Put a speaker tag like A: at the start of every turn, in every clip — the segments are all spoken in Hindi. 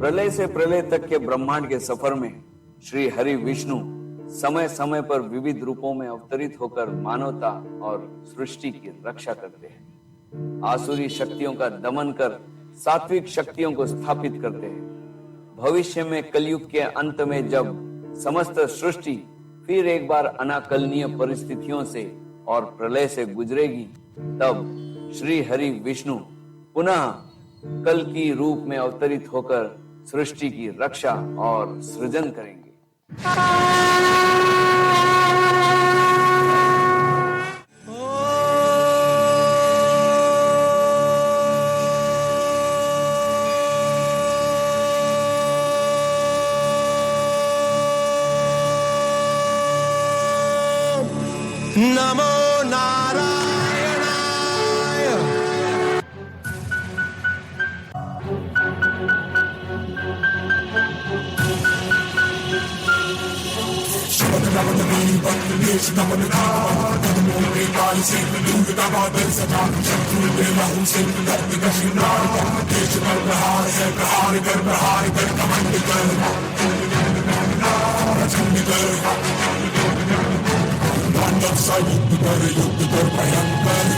A: प्रलय से प्रलय तक के ब्रह्मांड के सफर में श्री हरि विष्णु समय समय पर विविध रूपों में अवतरित होकर मानवता और सृष्टि की रक्षा करते हैं। आसुरी शक्तियों का दमन कर सात्विक शक्तियों को स्थापित करते हैं। भविष्य में कलयुग के अंत में जब समस्त सृष्टि फिर एक बार अनाकलनीय परिस्थितियों से और प्रलय से गुजरेगी, तब श्री हरि विष्णु पुनः कल की रूप में अवतरित होकर सृष्टि की रक्षा और सृजन करेंगे।
B: नमो नारायणाय। युद्ध कर भयंकर।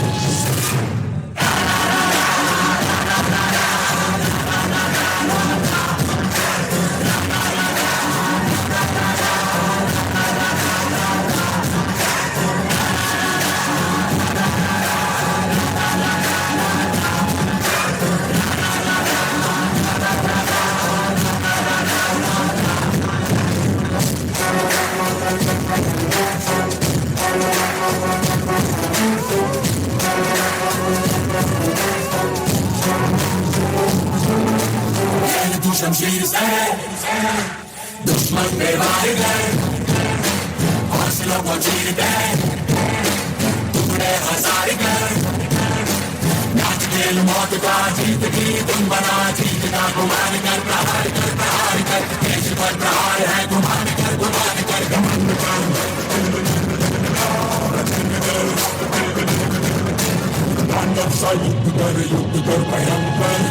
B: शमशीर से दुश्मन पे वार गए, हौसलों को चीर गए, टुकड़े हजार कर। नाच खेल मौत का जीत की तुम बना, जीत का गुमान कर, प्रहार कर, प्रहार कर। देश पर प्रहार है, गुमान कर, गुमान कर, घमंड कर। तांडव सा युद्ध कर भयंकर।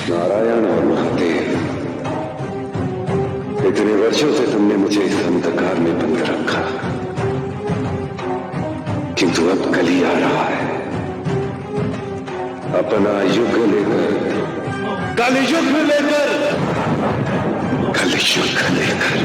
C: नारायण और महादेव, इतने वर्षों से तुमने मुझे इस अंधकार में बंद रखा, किंतु अब कली आ रहा है अपना युग लेकर, कलयुग लेकर, कलयुग लेकर।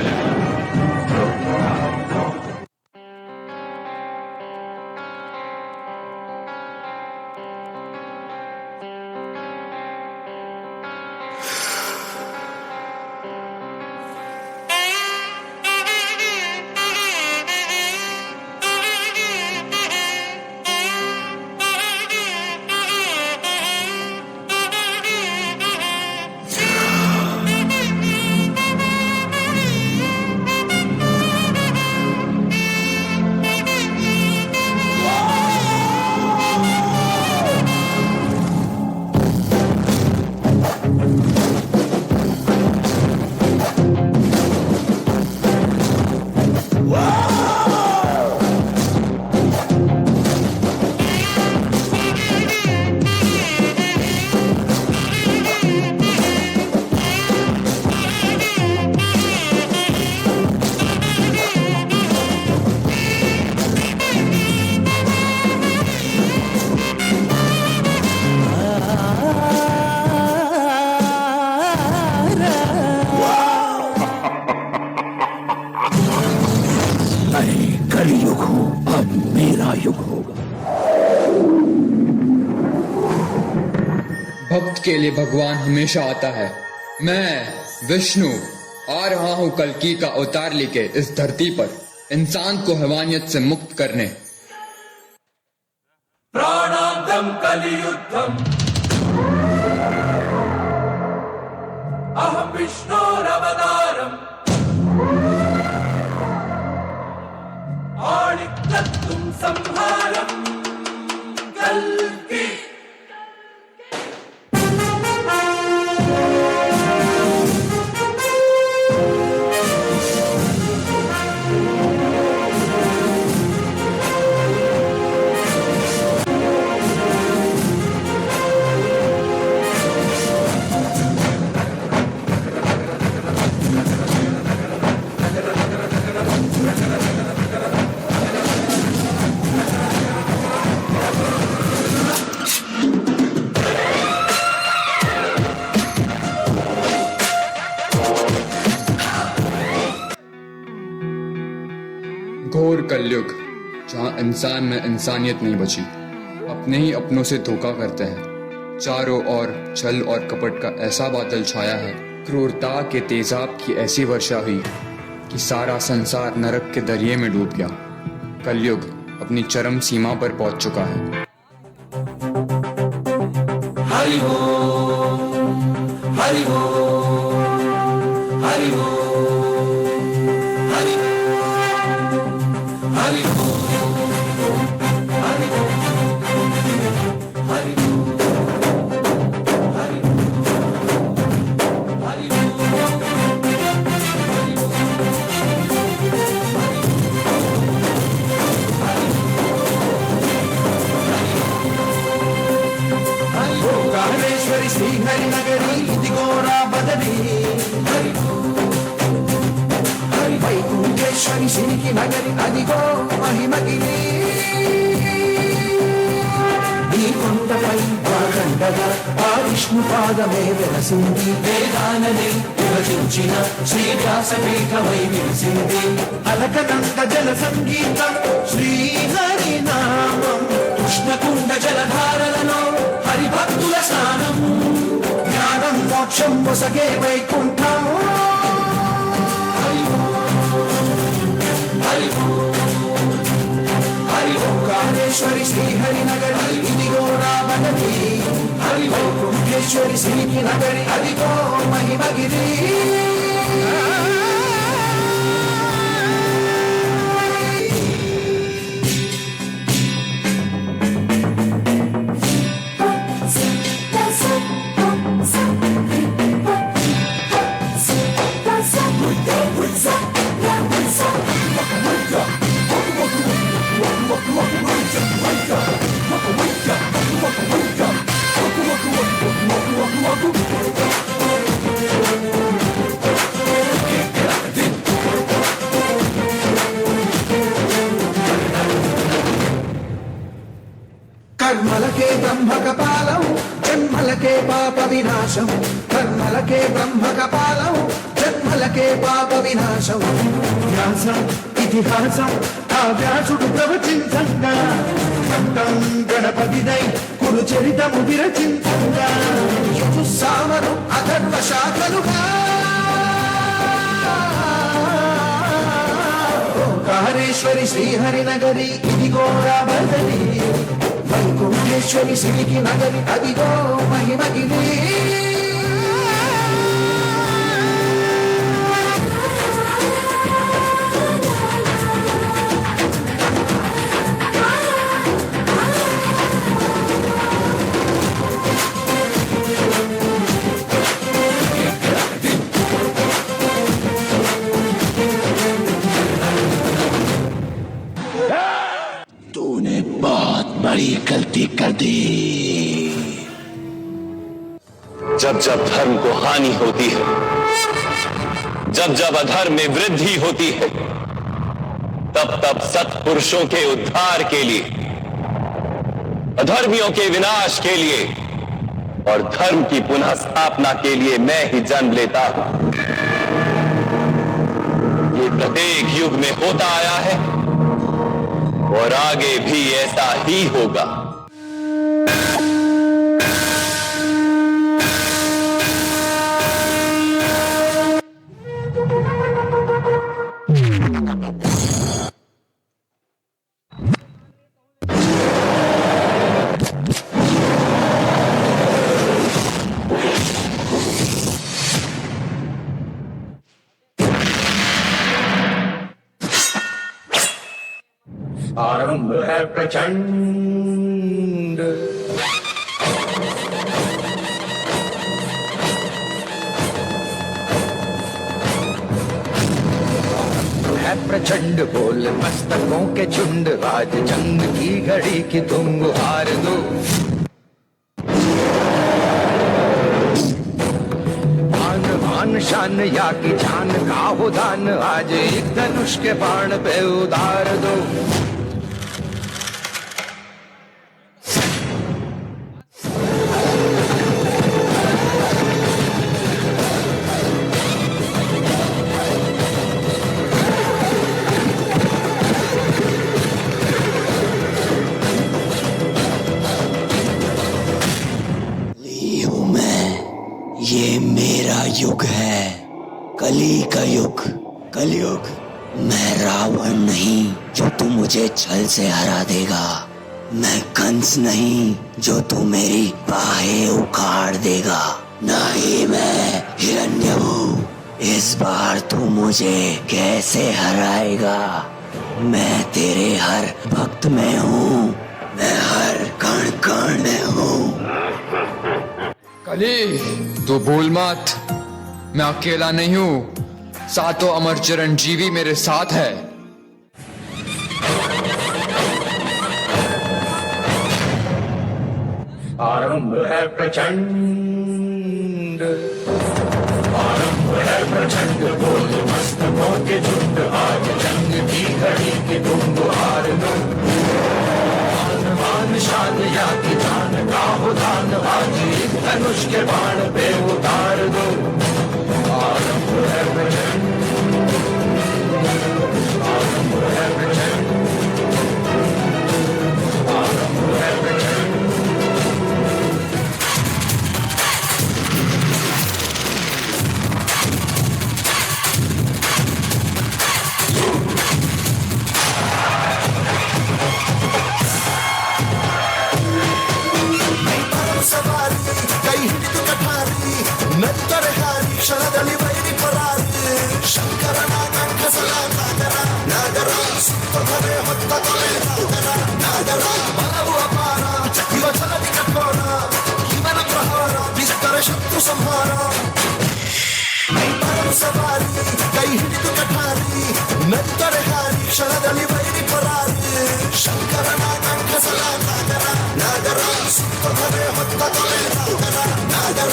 D: कलयुग हो, अब मेरा युग होगा।
E: भक्त के लिए भगवान हमेशा आता है। मैं विष्णु आ रहा हूँ कल्कि का अवतार लेके इस धरती पर, इंसान को हैवानियत से मुक्त करने।
B: प्राणांतम कलियुद्धम अहम विष्णोरवतारम आणिक्यत्वं संहारम कल्कि
E: घोर कलयुग, जहाँ इंसान में इंसानियत नहीं बची, अपने ही अपनों से धोखा करते हैं। चारों ओर छल और कपट का ऐसा बादल छाया है, क्रूरता के तेजाब की ऐसी वर्षा हुई कि सारा संसार नरक के दरिये में डूब गया। कलयुग अपनी चरम सीमा पर पहुंच चुका है।
B: हरि ओम हरि ओम हरि ओम हरि हरि हरि हरि
F: ఓంకారేశ్వరి శ్రీహరి నగరి ఇదిగోరా బదరి వైకుంఠేశ్వరి సిరికి నగరి అదిగో మహిమగిరి ఈ కొండపై వాగండగా ఆ విష్ణు పాదమే వెలసింది
B: వేదాలని విభజించిన శ్రీ వ్యాసపీఠమై విలిసింది
F: అలకనంద జల సంగీతం శ్రీహరి నామం
B: కృష్ణకుండ జలధారలలో హరిభక్తుల స్నానం
F: జ్ఞానం మోక్షం మొసగే వైకుంఠం
B: హరి హరి
F: ఓంకారేశ్వరి శ్రీహరి నగరి ఇదిగో రామనది
B: హరి
F: వైకుంఠేశ్వరి శ్రీకి నగరి అదిగో మహిమగిరి కర్మలకే బ్రహ్మ కపాలం జన్మలకే పాప వినాశం కర్మలకే బ్రహ్మ కపాలం జన్మలకే పాప వినాశం వ్యాసం ఇతిహాసం ఆ వ్యాసుడు ప్రవచించంగా కంఠం గణపతిదై కురు చరితము విరచించంగా యజుస్సామరు అథర్వ శాఖలుగా ఓంకారేశ్వరి శ్రీహరి నగరి ఇదిగో రాబదరి వైకుంఠేశ్వరి శ్రీకి నగరి అదిగో మహిమగిరి
D: तूने बहुत बड़ी गलती कर दी।
G: जब जब धर्म को हानि होती है, जब जब अधर्म में वृद्धि होती है, तब तब सत्पुरुषों के उद्धार के लिए, अधर्मियों के विनाश के लिए और धर्म की पुनः स्थापना के लिए मैं ही जन्म लेता हूं। ये प्रत्येक युग में होता आया है और आगे भी ऐसा ही होगा।
F: आरंभ है प्रचंड। है प्रचंड बोल मस्तकों के झुंड, आज जंग की घड़ी की तुम गुहार दो। आन आन शान या की जान का हो दान, आज एक धनुष के बाण पे उतार दो।
D: कली हूं मैं, ये मेरा युग है, कली का युग, कलयुग। मैं रावण नहीं जो तू मुझे छल से हरा देगा, मैं कंस नहीं जो तू मेरी बाहें उखाड़ देगा, ना ही मैं हिरण्यऊ। इस बार तू मुझे कैसे हराएगा? मैं तेरे हर भक्त में हूँ, मैं हर कण कण में हूँ।
E: कली, तू भूल मत, मैं अकेला नहीं हूँ, सातों अमर चिरंजीवी मेरे साथ है।
F: आरंभ है प्रचंड, आरंभ है प्रचंड बोल मस्तकों के झुंड, आज जंग की घड़ी की तुम गुहार दो। आन बान शान या की जान का हो दान, आज एक धनुष के बाण पे उतार दो। आरंभ है प्रचंड, आरंभ है प्रचंड, आरंभ है प्रचंड।
B: ಸವಾರಿ ಕೈ ಹಿಡಿದು ಕಠಾರಿ ನಂತರ ಹಾರಿ ಕ್ಷಣದಲ್ಲಿ ವೈರಿ ಪರಾರಿ ಶಂಕರನ ಕಂಠಸಲ ನಾಗರ ನಾಗರ ಸುತ್ತಧರೆ ಹೊತ್ತ ತಲೆ ನಾಗರ ನಾಗರ ಬಲವು ಅಪಾರ ಇವ ಛಲದಿ ಕಠೋರ ಇವನ ಪ್ರಹಾರ ಬಿಸ್ತರ ಶತ್ರು ಸಂಹಾರ ಸವಾರಿ ಕೈ ಹಿಡಿದು ಕಠಾರಿ ನಂತರ ಹಾರಿ ಕ್ಷಣದಲ್ಲಿ ವೈರಿ ಪರಾರಿ ಶಂಕರನ ಕಂಠಸಲ ನಾಗರ ನಾಗರ ಸುತ್ತಧರೆ ಹೊತ್ತ ತಲೆ ನಾಗರ ನಾಗರ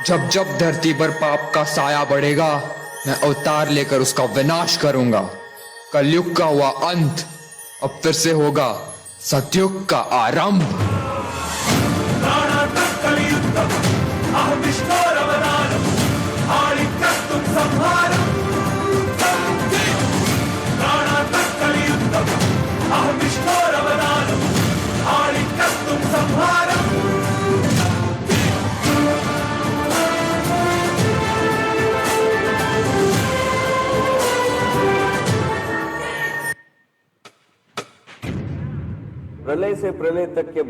E: जब जब धरती पर पाप का साया बढ़ेगा, मैं अवतार लेकर उसका विनाश करूंगा। कलयुग का हुआ अंत, अब फिर से होगा सतयुग का आरंभ।
A: प्रलय से प्रलय तक के